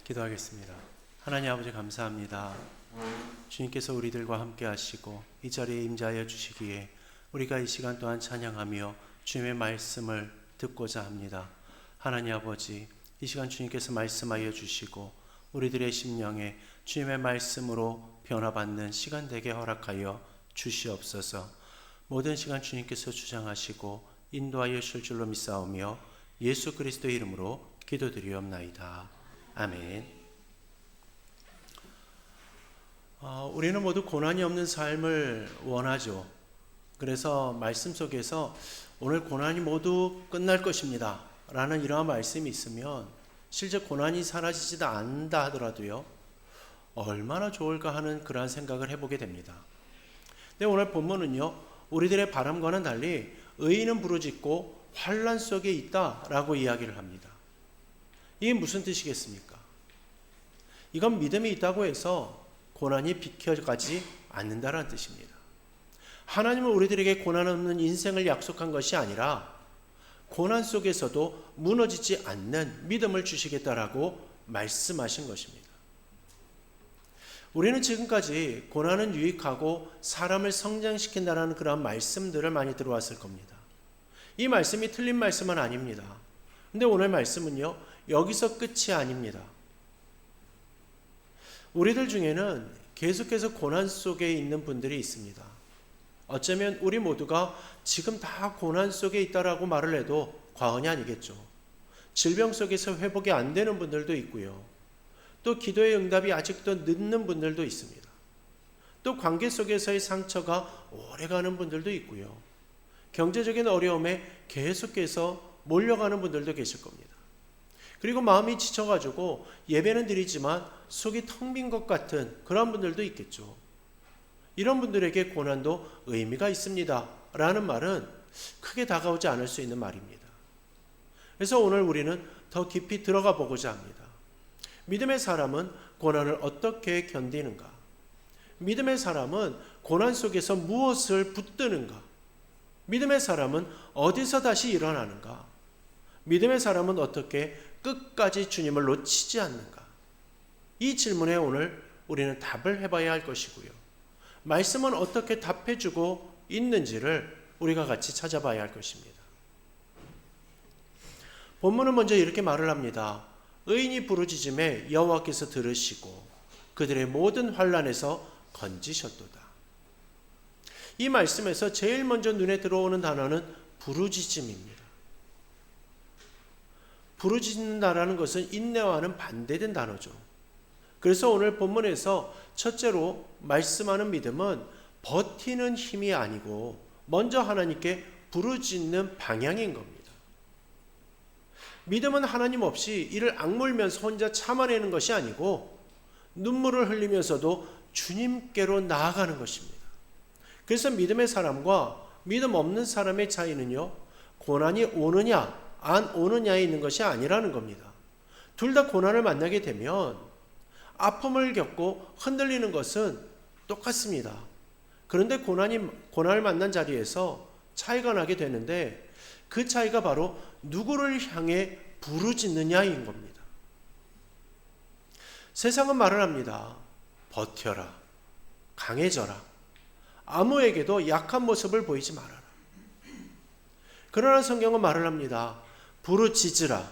기도하겠습니다. 하나님 아버지 감사합니다. 주님께서 우리들과 함께 하시고 이 자리에 임재하여 주시기에 우리가 이 시간 또한 찬양하며 주님의 말씀을 듣고자 합니다. 하나님 아버지, 이 시간 주님께서 말씀하여 주시고 우리들의 심령에 주님의 말씀으로 변화받는 시간 되게 허락하여 주시옵소서. 모든 시간 주님께서 주장하시고 인도하여 주실 줄로 믿사오며 예수 그리스도의 이름으로 기도드리옵나이다. 아멘. 우리는 모두 고난이 없는 삶을 원하죠. 그래서 말씀 속에서 오늘 고난이 모두 끝날 것입니다 라는 이러한 말씀이 있으면 실제 고난이 사라지지도 않는다 하더라도요, 얼마나 좋을까 하는 그러한 생각을 해보게 됩니다. 근데 오늘 본문은요, 우리들의 바람과는 달리 의인은 부르짖고 환난 속에 있다라고 이야기를 합니다. 이게 무슨 뜻이겠습니까? 이건 믿음이 있다고 해서 고난이 비켜가지 않는다라는 뜻입니다. 하나님은 우리들에게 고난 없는 인생을 약속한 것이 아니라 고난 속에서도 무너지지 않는 믿음을 주시겠다라고 말씀하신 것입니다. 우리는 지금까지 고난은 유익하고 사람을 성장시킨다는 그런 말씀들을 많이 들어왔을 겁니다. 이 말씀이 틀린 말씀은 아닙니다. 근데 오늘 말씀은요, 여기서 끝이 아닙니다. 우리들 중에는 계속해서 고난 속에 있는 분들이 있습니다. 어쩌면 우리 모두가 지금 다 고난 속에 있다라고 말을 해도 과언이 아니겠죠. 질병 속에서 회복이 안 되는 분들도 있고요. 또 기도의 응답이 아직도 늦는 분들도 있습니다. 또 관계 속에서의 상처가 오래가는 분들도 있고요. 경제적인 어려움에 계속해서 몰려가는 분들도 계실 겁니다. 그리고 마음이 지쳐가지고 예배는 드리지만 속이 텅 빈 것 같은 그런 분들도 있겠죠. 이런 분들에게 고난도 의미가 있습니다 라는 말은 크게 다가오지 않을 수 있는 말입니다. 그래서 오늘 우리는 더 깊이 들어가 보고자 합니다. 믿음의 사람은 고난을 어떻게 견디는가? 믿음의 사람은 고난 속에서 무엇을 붙드는가? 믿음의 사람은 어디서 다시 일어나는가? 믿음의 사람은 어떻게 끝까지 주님을 놓치지 않는가? 이 질문에 오늘 우리는 답을 해봐야 할 것이고요. 말씀은 어떻게 답해주고 있는지를 우리가 같이 찾아봐야 할 것입니다. 본문은 먼저 이렇게 말을 합니다. 의인이 부르짖음에 여호와께서 들으시고 그들의 모든 환난에서 건지셨도다. 이 말씀에서 제일 먼저 눈에 들어오는 단어는 부르짖음입니다. 부르짖는다라는 것은 인내와는 반대된 단어죠. 그래서 오늘 본문에서 첫째로 말씀하는 믿음은 버티는 힘이 아니고 먼저 하나님께 부르짖는 방향인 겁니다. 믿음은 하나님 없이 이를 악물면서 혼자 참아내는 것이 아니고 눈물을 흘리면서도 주님께로 나아가는 것입니다. 그래서 믿음의 사람과 믿음 없는 사람의 차이는요, 고난이 오느냐 안 오느냐에 있는 것이 아니라는 겁니다. 둘 다 고난을 만나게 되면 아픔을 겪고 흔들리는 것은 똑같습니다. 그런데 고난을 만난 자리에서 차이가 나게 되는데 그 차이가 바로 누구를 향해 부르짖느냐인 겁니다. 세상은 말을 합니다. 버텨라. 강해져라. 아무에게도 약한 모습을 보이지 말아라. 그러나 성경은 말을 합니다. 부르짖으라.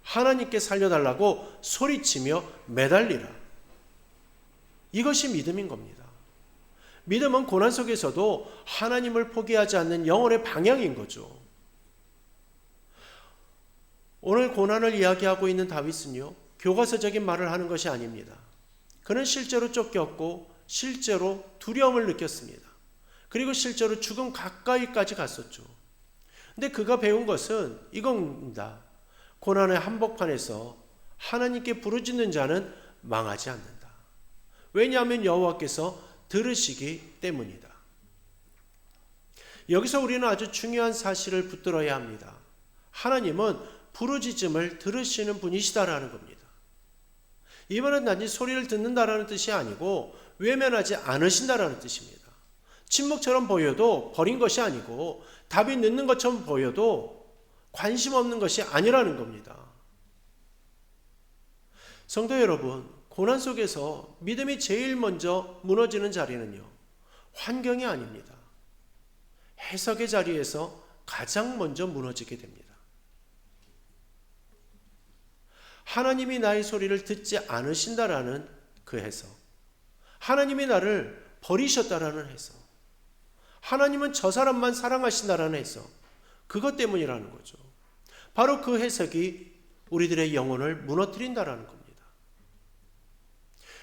하나님께 살려달라고 소리치며 매달리라. 이것이 믿음인 겁니다. 믿음은 고난 속에서도 하나님을 포기하지 않는 영혼의 방향인 거죠. 오늘 고난을 이야기하고 있는 다윗은요, 교과서적인 말을 하는 것이 아닙니다. 그는 실제로 쫓겼고 실제로 두려움을 느꼈습니다. 그리고 실제로 죽음 가까이까지 갔었죠. 근데 그가 배운 것은 이겁니다. 고난의 한복판에서 하나님께 부르짖는 자는 망하지 않는다. 왜냐하면 여호와께서 들으시기 때문이다. 여기서 우리는 아주 중요한 사실을 붙들어야 합니다. 하나님은 부르짖음을 들으시는 분이시다라는 겁니다. 이 말은 단지 소리를 듣는다라는 뜻이 아니고 외면하지 않으신다라는 뜻입니다. 침묵처럼 보여도 버린 것이 아니고 답이 늦는 것처럼 보여도 관심 없는 것이 아니라는 겁니다. 성도 여러분, 고난 속에서 믿음이 제일 먼저 무너지는 자리는요, 환경이 아닙니다. 해석의 자리에서 가장 먼저 무너지게 됩니다. 하나님이 나의 소리를 듣지 않으신다라는 그 해석, 하나님이 나를 버리셨다라는 해석, 하나님은 저 사람만 사랑하신다라는 해석, 그것 때문이라는 거죠. 바로 그 해석이 우리들의 영혼을 무너뜨린다라는 겁니다.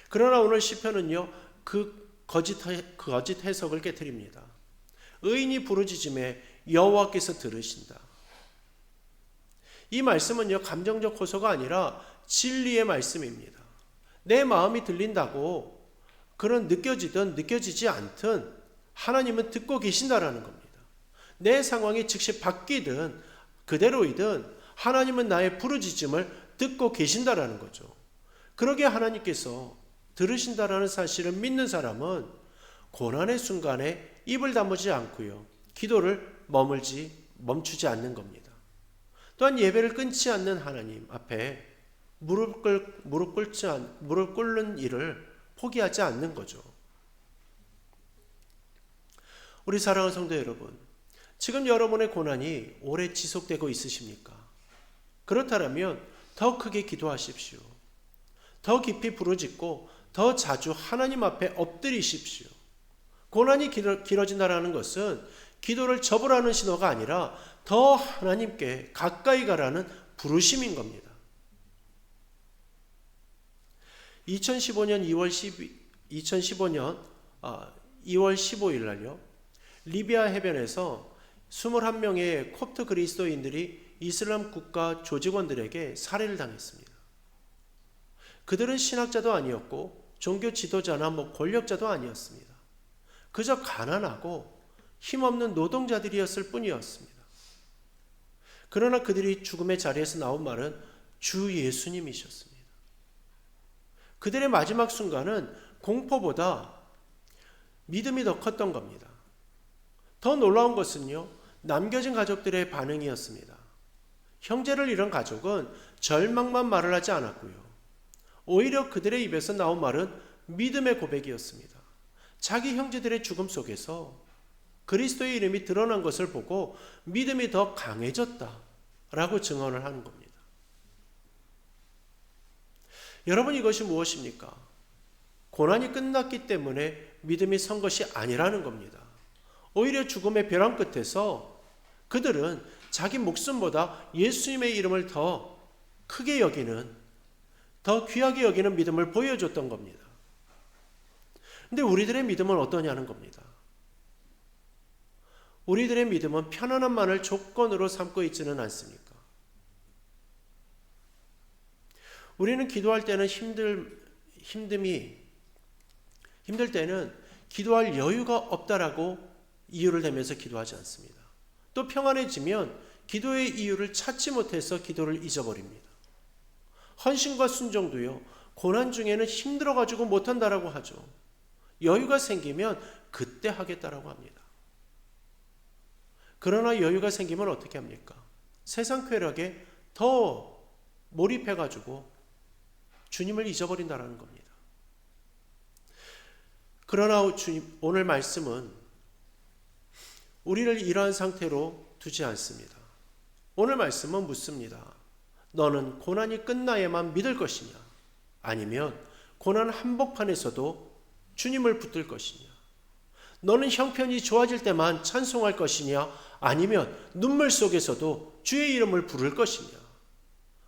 그러나 오늘 시편은요, 그 거짓 해석을 깨트립니다. 의인이 부르짖음에 여호와께서 들으신다. 이 말씀은요, 감정적 호소가 아니라 진리의 말씀입니다. 내 마음이 들린다고 그런 느껴지든 느껴지지 않든 하나님은 듣고 계신다라는 겁니다. 내 상황이 즉시 바뀌든 그대로이든 하나님은 나의 부르짖음을 듣고 계신다라는 거죠. 그러기에 하나님께서 들으신다라는 사실을 믿는 사람은 고난의 순간에 입을 다무지 않고요, 기도를 멈추지 않는 겁니다. 또한 예배를 끊지 않는 하나님 앞에 무릎 꿇는 일을 포기하지 않는 거죠. 우리 사랑하는 성도 여러분, 지금 여러분의 고난이 오래 지속되고 있으십니까? 그렇다면 더 크게 기도하십시오. 더 깊이 부르짖고 더 자주 하나님 앞에 엎드리십시오. 고난이 길어진다는 것은 기도를 접으라는 신호가 아니라 더 하나님께 가까이 가라는 부르심인 겁니다. 2015년 2월 15일 날요, 리비아 해변에서 21명의 콥트 그리스도인들이 이슬람 국가 조직원들에게 살해를 당했습니다. 그들은 신학자도 아니었고 종교 지도자나 권력자도 아니었습니다. 그저 가난하고 힘없는 노동자들이었을 뿐이었습니다. 그러나 그들이 죽음의 자리에서 나온 말은 주 예수님이셨습니다. 그들의 마지막 순간은 공포보다 믿음이 더 컸던 겁니다. 더 놀라운 것은요, 남겨진 가족들의 반응이었습니다. 형제를 잃은 가족은 절망만 말을 하지 않았고요, 오히려 그들의 입에서 나온 말은 믿음의 고백이었습니다. 자기 형제들의 죽음 속에서 그리스도의 이름이 드러난 것을 보고 믿음이 더 강해졌다라고 증언을 하는 겁니다. 여러분, 이것이 무엇입니까? 고난이 끝났기 때문에 믿음이 선 것이 아니라는 겁니다. 오히려 죽음의 벼랑 끝에서 그들은 자기 목숨보다 예수님의 이름을 더 크게 여기는, 더 귀하게 여기는 믿음을 보여줬던 겁니다. 근데 우리들의 믿음은 어떠냐는 겁니다. 우리들의 믿음은 편안함만을 조건으로 삼고 있지는 않습니까? 우리는 기도할 때는 힘들 때는 기도할 여유가 없다라고 이유를 대면서 기도하지 않습니다. 또 평안해지면 기도의 이유를 찾지 못해서 기도를 잊어버립니다. 헌신과 순종도요, 고난 중에는 힘들어가지고 못한다라고 하죠. 여유가 생기면 그때 하겠다라고 합니다. 그러나 여유가 생기면 어떻게 합니까? 세상 쾌락에 더 몰입해가지고 주님을 잊어버린다라는 겁니다. 그러나 주님, 오늘 말씀은 우리를 이러한 상태로 두지 않습니다. 오늘 말씀은 묻습니다. 너는 고난이 끝나야만 믿을 것이냐? 아니면 고난 한복판에서도 주님을 붙들 것이냐? 너는 형편이 좋아질 때만 찬송할 것이냐? 아니면 눈물 속에서도 주의 이름을 부를 것이냐?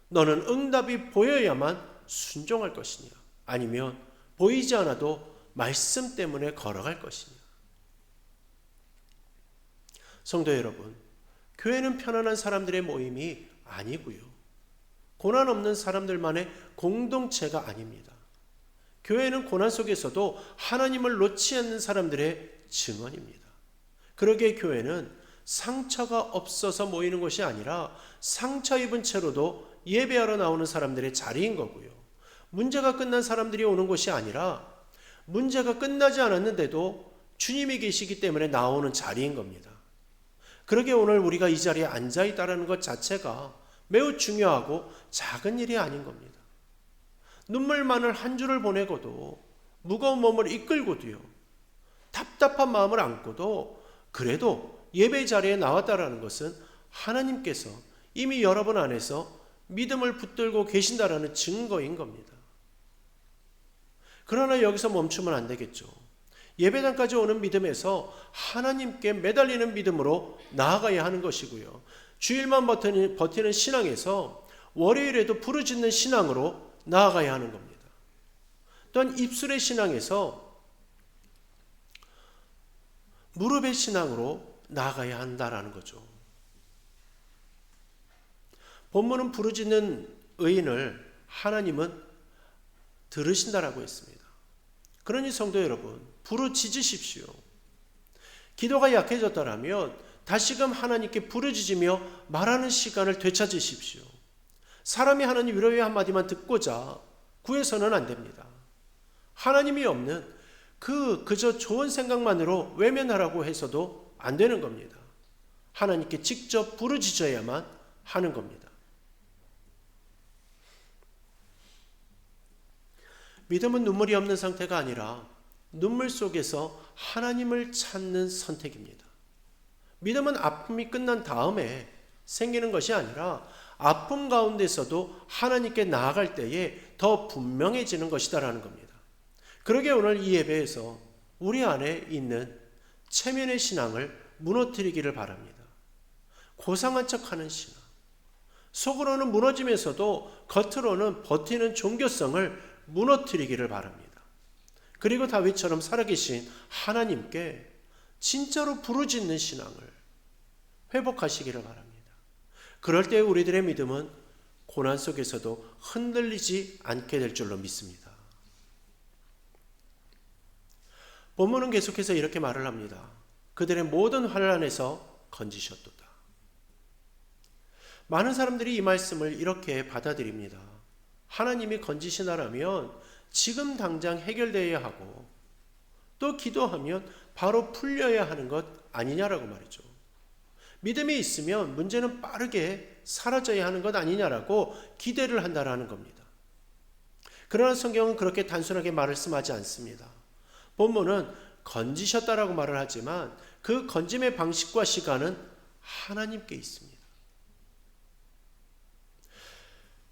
너는 응답이 보여야만 순종할 것이냐? 아니면 보이지 않아도 말씀 때문에 걸어갈 것이냐? 성도 여러분, 교회는 편안한 사람들의 모임이 아니고요, 고난 없는 사람들만의 공동체가 아닙니다. 교회는 고난 속에서도 하나님을 놓지 않는 사람들의 증언입니다. 그러기에 교회는 상처가 없어서 모이는 것이 아니라 상처 입은 채로도 예배하러 나오는 사람들의 자리인 거고요, 문제가 끝난 사람들이 오는 것이 아니라 문제가 끝나지 않았는데도 주님이 계시기 때문에 나오는 자리인 겁니다. 그러기에 오늘 우리가 이 자리에 앉아있다는 것 자체가 매우 중요하고 작은 일이 아닌 겁니다. 눈물 많은 한 주를 보내고도 무거운 몸을 이끌고도요. 답답한 마음을 안고도 그래도 예배 자리에 나왔다라는 것은 하나님께서 이미 여러분 안에서 믿음을 붙들고 계신다라는 증거인 겁니다. 그러나 여기서 멈추면 안 되겠죠. 예배당까지 오는 믿음에서 하나님께 매달리는 믿음으로 나아가야 하는 것이고요. 주일만 버티는 신앙에서 월요일에도 부르짖는 신앙으로 나아가야 하는 겁니다. 또한 입술의 신앙에서 무릎의 신앙으로 나아가야 한다라는 거죠. 본문은 부르짖는 의인을 하나님은 들으신다라고 했습니다. 그러니 성도 여러분, 부르짖으십시오. 기도가 약해졌다라면 다시금 하나님께 부르짖으며 말하는 시간을 되찾으십시오. 사람이 하는 위로의 한마디만 듣고자 구해서는 안 됩니다. 하나님이 없는 그저 좋은 생각만으로 외면하라고 해서도 안 되는 겁니다. 하나님께 직접 부르짖어야만 하는 겁니다. 믿음은 눈물이 없는 상태가 아니라 눈물 속에서 하나님을 찾는 선택입니다. 믿음은 아픔이 끝난 다음에 생기는 것이 아니라 아픔 가운데서도 하나님께 나아갈 때에 더 분명해지는 것이다라는 겁니다. 그러게 오늘 이 예배에서 우리 안에 있는 체면의 신앙을 무너뜨리기를 바랍니다. 고상한 척하는 신앙, 속으로는 무너지면서도 겉으로는 버티는 종교성을 무너뜨리기를 바랍니다. 그리고 다윗처럼 살아계신 하나님께 진짜로 부르짖는 신앙을 회복하시기를 바랍니다. 그럴 때 우리들의 믿음은 고난 속에서도 흔들리지 않게 될 줄로 믿습니다. 본문은 계속해서 이렇게 말을 합니다. 그들의 모든 환난에서 건지셨도다. 많은 사람들이 이 말씀을 이렇게 받아들입니다. 하나님이 건지시나라면 지금 당장 해결되어야 하고 또 기도하면 바로 풀려야 하는 것 아니냐라고 말이죠. 믿음이 있으면 문제는 빠르게 사라져야 하는 것 아니냐라고 기대를 한다라는 겁니다. 그러나 성경은 그렇게 단순하게 말씀하지 않습니다. 본문은 건지셨다라고 말을 하지만 그 건짐의 방식과 시간은 하나님께 있습니다.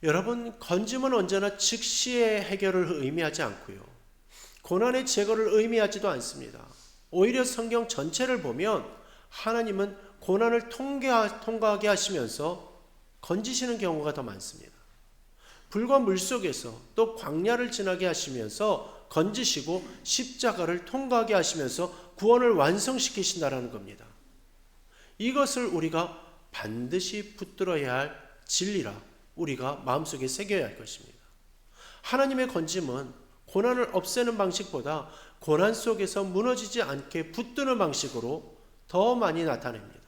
여러분, 건짐은 언제나 즉시의 해결을 의미하지 않고요. 고난의 제거를 의미하지도 않습니다. 오히려 성경 전체를 보면 하나님은 고난을 통과하게 하시면서 건지시는 경우가 더 많습니다. 불과 물속에서 또 광야를 지나게 하시면서 건지시고 십자가를 통과하게 하시면서 구원을 완성시키신다라는 겁니다. 이것을 우리가 반드시 붙들어야 할 진리라 우리가 마음속에 새겨야 할 것입니다. 하나님의 건짐은 고난을 없애는 방식보다 고난 속에서 무너지지 않게 붙드는 방식으로 더 많이 나타냅니다.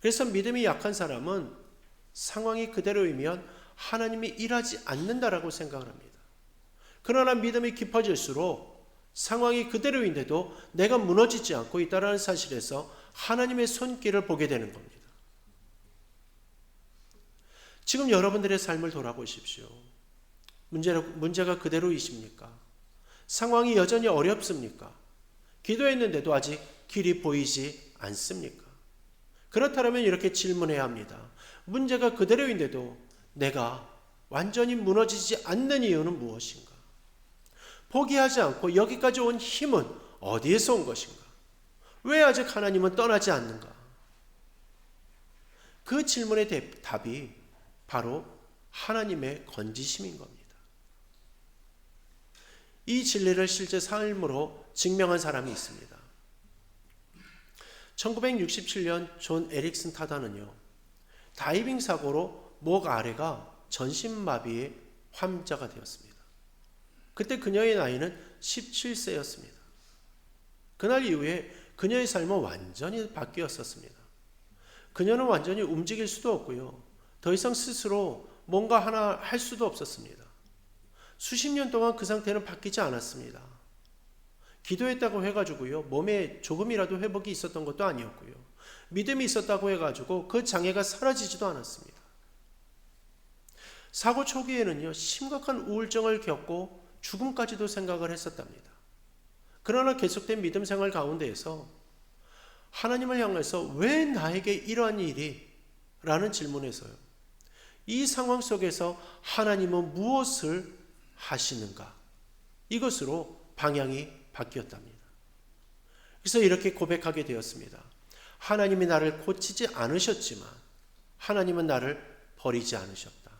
그래서 믿음이 약한 사람은 상황이 그대로이면 하나님이 일하지 않는다라고 생각을 합니다. 그러나 믿음이 깊어질수록 상황이 그대로인데도 내가 무너지지 않고 있다는 사실에서 하나님의 손길을 보게 되는 겁니다. 지금 여러분들의 삶을 돌아보십시오. 문제가 그대로이십니까? 상황이 여전히 어렵습니까? 기도했는데도 아직 길이 보이지 않습니까? 그렇다면 이렇게 질문해야 합니다. 문제가 그대로인데도 내가 완전히 무너지지 않는 이유는 무엇인가? 포기하지 않고 여기까지 온 힘은 어디에서 온 것인가? 왜 아직 하나님은 떠나지 않는가? 그 질문의 답이 바로 하나님의 건지심인 겁니다. 이 진리를 실제 삶으로 증명한 사람이 있습니다. 1967년 존 에릭슨 타다는요, 다이빙 사고로 목 아래가 전신마비의 환자가 되었습니다. 그때 그녀의 나이는 17세였습니다. 그날 이후에 그녀의 삶은 완전히 바뀌었었습니다. 그녀는 완전히 움직일 수도 없고요, 더 이상 스스로 뭔가 하나 할 수도 없었습니다. 수십 년 동안 그 상태는 바뀌지 않았습니다. 기도했다고 해가지고요, 몸에 조금이라도 회복이 있었던 것도 아니었고요, 믿음이 있었다고 해가지고 그 장애가 사라지지도 않았습니다. 사고 초기에는요, 심각한 우울증을 겪고 죽음까지도 생각을 했었답니다. 그러나 계속된 믿음 생활 가운데에서 하나님을 향해서 왜 나에게 이러한 일이? 라는 질문에서요, 이 상황 속에서 하나님은 무엇을 하시는가? 이것으로 방향이 바뀌었답니다. 그래서 이렇게 고백하게 되었습니다. 하나님이 나를 고치지 않으셨지만 하나님은 나를 버리지 않으셨다.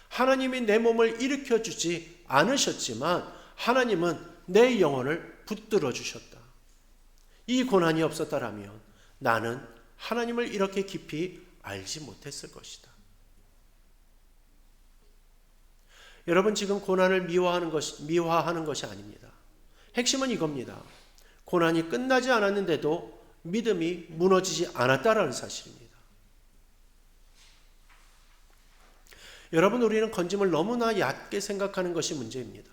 하나님이 내 몸을 일으켜 주지 않으셨지만 하나님은 내 영혼을 붙들어 주셨다. 이 고난이 없었다라면 나는 하나님을 이렇게 깊이 알지 못했을 것이다. 여러분, 지금 고난을 미화하는 것이 아닙니다. 핵심은 이겁니다. 고난이 끝나지 않았는데도 믿음이 무너지지 않았다라는 사실입니다. 여러분, 우리는 건짐을 너무나 얕게 생각하는 것이 문제입니다.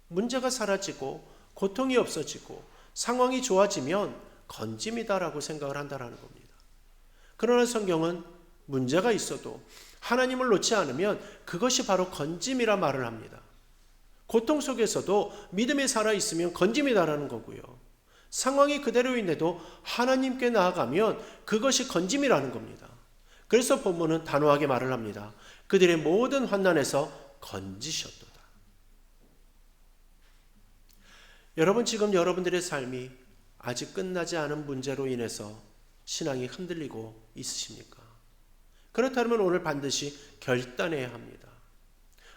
문제가 사라지고 고통이 없어지고 상황이 좋아지면 건짐이다라고 생각을 한다는 겁니다. 그러나 성경은 문제가 있어도 하나님을 놓지 않으면 그것이 바로 건짐이라 말을 합니다. 고통 속에서도 믿음이 살아있으면 건짐이다라는 거고요. 상황이 그대로인데도 하나님께 나아가면 그것이 건짐이라는 겁니다. 그래서 본문은 단호하게 말을 합니다. 그들의 모든 환난에서 건지셨도다. 여러분, 지금 여러분들의 삶이 아직 끝나지 않은 문제로 인해서 신앙이 흔들리고 있으십니까? 그렇다면 오늘 반드시 결단해야 합니다.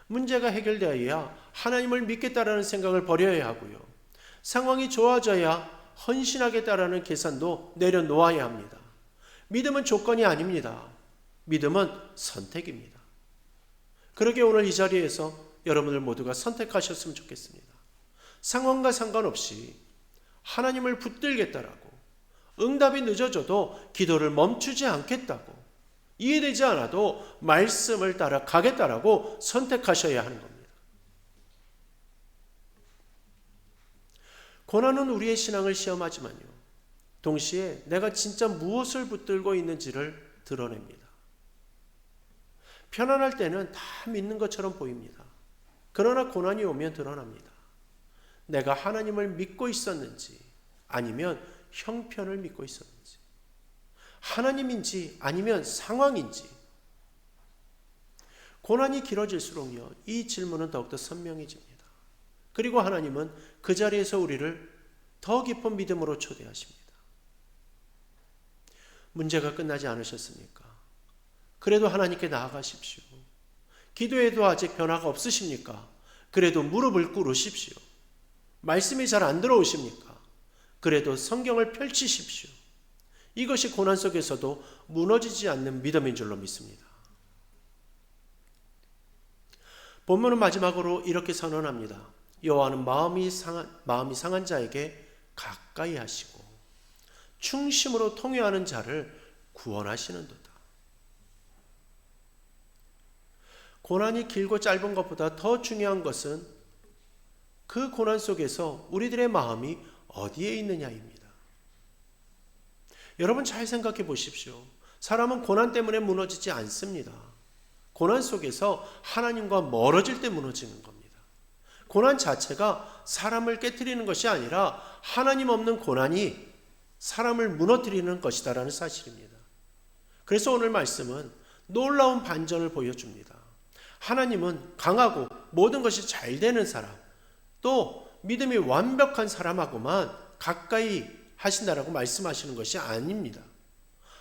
문제가 해결되어야 하나님을 믿겠다라는 생각을 버려야 하고요. 상황이 좋아져야 헌신하겠다라는 계산도 내려놓아야 합니다. 믿음은 조건이 아닙니다. 믿음은 선택입니다. 그러게 오늘 이 자리에서 여러분들 모두가 선택하셨으면 좋겠습니다. 상황과 상관없이 하나님을 붙들겠다라고, 응답이 늦어져도 기도를 멈추지 않겠다고, 이해되지 않아도 말씀을 따라 가겠다라고 선택하셔야 하는 겁니다. 고난은 우리의 신앙을 시험하지만요, 동시에 내가 진짜 무엇을 붙들고 있는지를 드러냅니다. 편안할 때는 다 믿는 것처럼 보입니다. 그러나 고난이 오면 드러납니다. 내가 하나님을 믿고 있었는지 아니면 형편을 믿고 있었는지, 하나님인지 아니면 상황인지. 고난이 길어질수록요, 이 질문은 더욱더 선명해집니다. 그리고 하나님은 그 자리에서 우리를 더 깊은 믿음으로 초대하십니다. 문제가 끝나지 않으셨습니까? 그래도 하나님께 나아가십시오. 기도에도 아직 변화가 없으십니까? 그래도 무릎을 꿇으십시오. 말씀이 잘 안 들어오십니까? 그래도 성경을 펼치십시오. 이것이 고난 속에서도 무너지지 않는 믿음인 줄로 믿습니다. 본문은 마지막으로 이렇게 선언합니다. 여호와는 마음이 상한 자에게 가까이 하시고 충심으로 통회하는 자를 구원하시는도다. 고난이 길고 짧은 것보다 더 중요한 것은 그 고난 속에서 우리들의 마음이 어디에 있느냐입니다. 여러분, 잘 생각해 보십시오. 사람은 고난 때문에 무너지지 않습니다. 고난 속에서 하나님과 멀어질 때 무너지는 겁니다. 고난 자체가 사람을 깨트리는 것이 아니라 하나님 없는 고난이 사람을 무너뜨리는 것이다라는 사실입니다. 그래서 오늘 말씀은 놀라운 반전을 보여줍니다. 하나님은 강하고 모든 것이 잘 되는 사람, 또 믿음이 완벽한 사람하고만 가까이 하신다라고 말씀하시는 것이 아닙니다.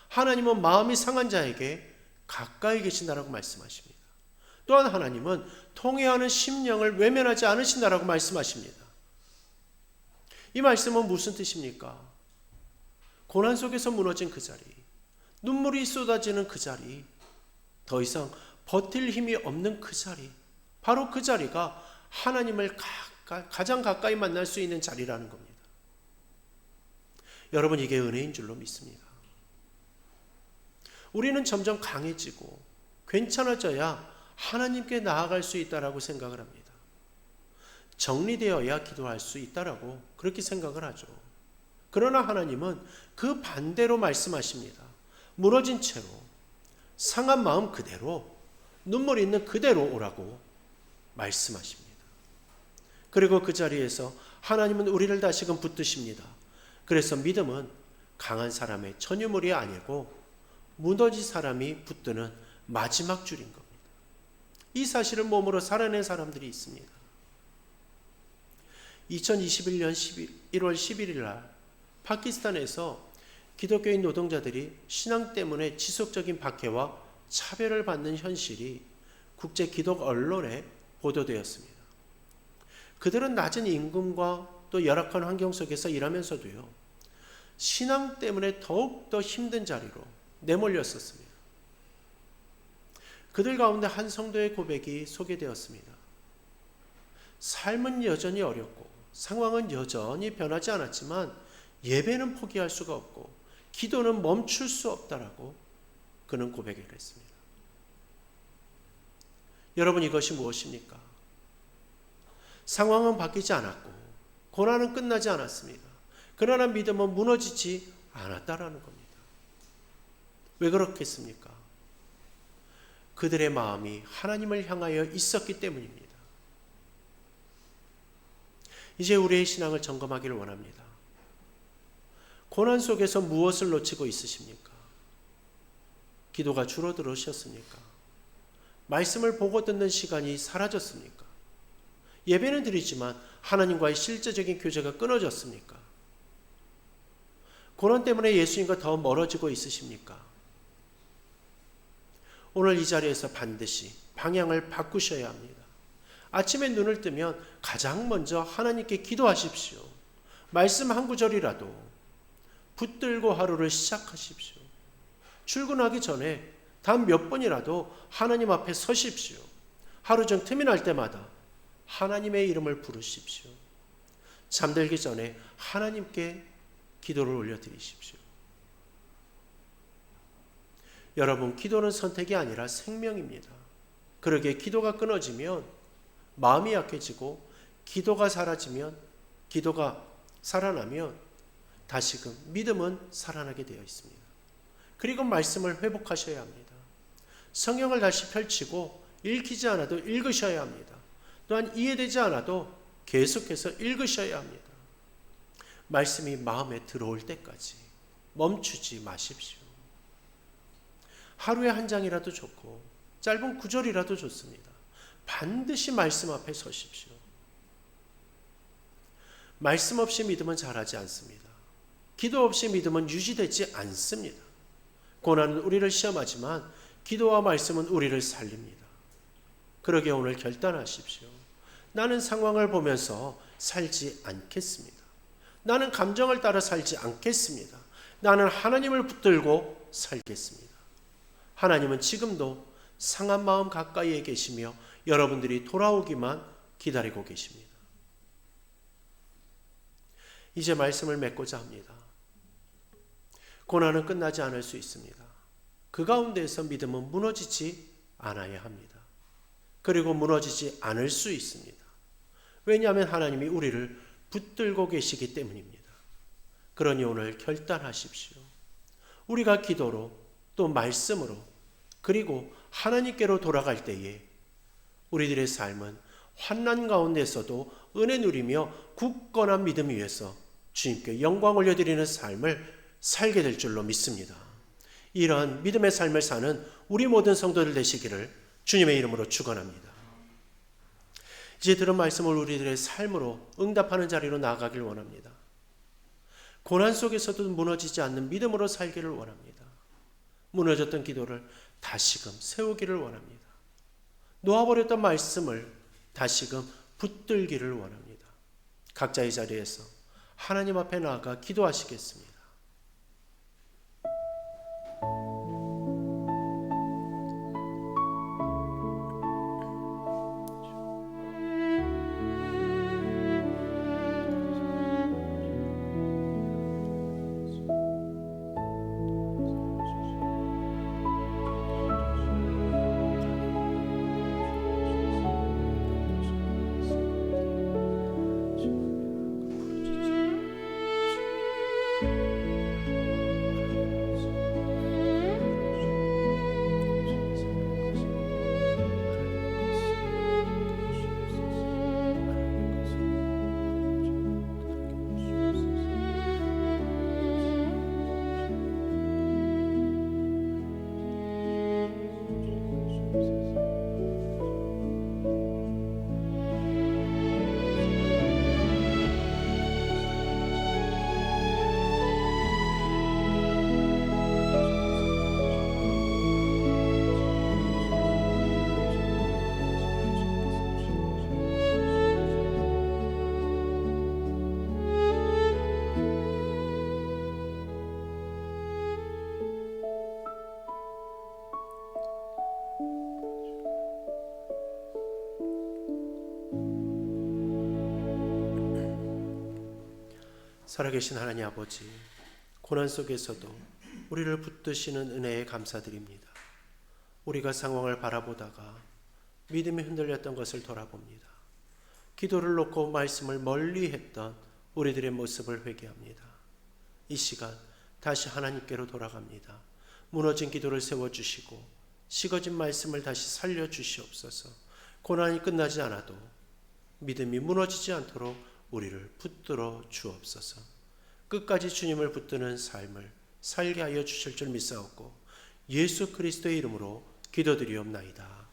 하나님은 마음이 상한 자에게 가까이 계신다라고 말씀하십니다. 또한 하나님은 통회하는 심령을 외면하지 않으신다라고 말씀하십니다. 이 말씀은 무슨 뜻입니까? 고난 속에서 무너진 그 자리, 눈물이 쏟아지는 그 자리, 더 이상 버틸 힘이 없는 그 자리, 바로 그 자리가 하나님을 가장 가까이 만날 수 있는 자리라는 겁니다. 여러분, 이게 은혜인 줄로 믿습니다. 우리는 점점 강해지고 괜찮아져야 하나님께 나아갈 수 있다라고 생각을 합니다. 정리되어야 기도할 수 있다라고 그렇게 생각을 하죠. 그러나 하나님은 그 반대로 말씀하십니다. 무너진 채로, 상한 마음 그대로 눈물이 있는 그대로 오라고 말씀하십니다. 그리고 그 자리에서 하나님은 우리를 다시금 붙드십니다. 그래서 믿음은 강한 사람의 전유물이 아니고 무너진 사람이 붙드는 마지막 줄인 겁니다. 이 사실을 몸으로 살아낸 사람들이 있습니다. 2021년 1월 11일 날 파키스탄에서 기독교인 노동자들이 신앙 때문에 지속적인 박해와 차별을 받는 현실이 국제 기독 언론에 보도되었습니다. 그들은 낮은 임금과 또 열악한 환경 속에서 일하면서도요, 신앙 때문에 더욱더 힘든 자리로 내몰렸었습니다. 그들 가운데 한 성도의 고백이 소개되었습니다. 삶은 여전히 어렵고 상황은 여전히 변하지 않았지만 예배는 포기할 수가 없고 기도는 멈출 수 없다라고 그는 고백을 했습니다. 여러분, 이것이 무엇입니까? 상황은 바뀌지 않았고 고난은 끝나지 않았습니다. 그러나 믿음은 무너지지 않았다라는 겁니다. 왜 그렇겠습니까? 그들의 마음이 하나님을 향하여 있었기 때문입니다. 이제 우리의 신앙을 점검하기를 원합니다. 고난 속에서 무엇을 놓치고 있으십니까? 기도가 줄어들으셨습니까? 말씀을 보고 듣는 시간이 사라졌습니까? 예배는 드리지만 하나님과의 실제적인 교제가 끊어졌습니까? 고난 때문에 예수님과 더 멀어지고 있으십니까? 오늘 이 자리에서 반드시 방향을 바꾸셔야 합니다. 아침에 눈을 뜨면 가장 먼저 하나님께 기도하십시오. 말씀 한 구절이라도 붙들고 하루를 시작하십시오. 출근하기 전에 단 몇 번이라도 하나님 앞에 서십시오. 하루 종 틈이 날 때마다 하나님의 이름을 부르십시오. 잠들기 전에 하나님께 기도를 올려드리십시오. 여러분, 기도는 선택이 아니라 생명입니다. 그러기에 기도가 끊어지면 마음이 약해지고 기도가 사라지면, 기도가 살아나면 다시금 믿음은 살아나게 되어 있습니다. 그리고 말씀을 회복하셔야 합니다. 성경을 다시 펼치고 읽히지 않아도 읽으셔야 합니다. 또한 이해되지 않아도 계속해서 읽으셔야 합니다. 말씀이 마음에 들어올 때까지 멈추지 마십시오. 하루에 한 장이라도 좋고 짧은 구절이라도 좋습니다. 반드시 말씀 앞에 서십시오. 말씀 없이 믿음은 자라지 않습니다. 기도 없이 믿음은 유지되지 않습니다. 고난은 우리를 시험하지만 기도와 말씀은 우리를 살립니다. 그러기에 오늘 결단하십시오. 나는 상황을 보면서 살지 않겠습니다. 나는 감정을 따라 살지 않겠습니다. 나는 하나님을 붙들고 살겠습니다. 하나님은 지금도 상한 마음 가까이에 계시며 여러분들이 돌아오기만 기다리고 계십니다. 이제 말씀을 맺고자 합니다. 고난은 끝나지 않을 수 있습니다. 그 가운데에서 믿음은 무너지지 않아야 합니다. 그리고 무너지지 않을 수 있습니다. 왜냐하면 하나님이 우리를 붙들고 계시기 때문입니다. 그러니 오늘 결단하십시오. 우리가 기도로 또 말씀으로 그리고 하나님께로 돌아갈 때에 우리들의 삶은 환난 가운데서도 은혜 누리며 굳건한 믿음 위에서 주님께 영광 올려드리는 삶을 살게 될 줄로 믿습니다. 이러한 믿음의 삶을 사는 우리 모든 성도들 되시기를 주님의 이름으로 축원합니다. 이제 들은 말씀을 우리들의 삶으로 응답하는 자리로 나아가길 원합니다. 고난 속에서도 무너지지 않는 믿음으로 살기를 원합니다. 무너졌던 기도를 다시금 세우기를 원합니다. 놓아버렸던 말씀을 다시금 붙들기를 원합니다. 각자의 자리에서 하나님 앞에 나아가 기도하시겠습니다. 살아계신 하나님 아버지, 고난 속에서도 우리를 붙드시는 은혜에 감사드립니다. 우리가 상황을 바라보다가 믿음이 흔들렸던 것을 돌아봅니다. 기도를 놓고 말씀을 멀리 했던 우리들의 모습을 회개합니다. 이 시간 다시 하나님께로 돌아갑니다. 무너진 기도를 세워주시고 식어진 말씀을 다시 살려주시옵소서. 고난이 끝나지 않아도 믿음이 무너지지 않도록 우리를 붙들어 주옵소서. 끝까지 주님을 붙드는 삶을 살게 하여 주실 줄 믿사옵고 예수 그리스도의 이름으로 기도드리옵나이다.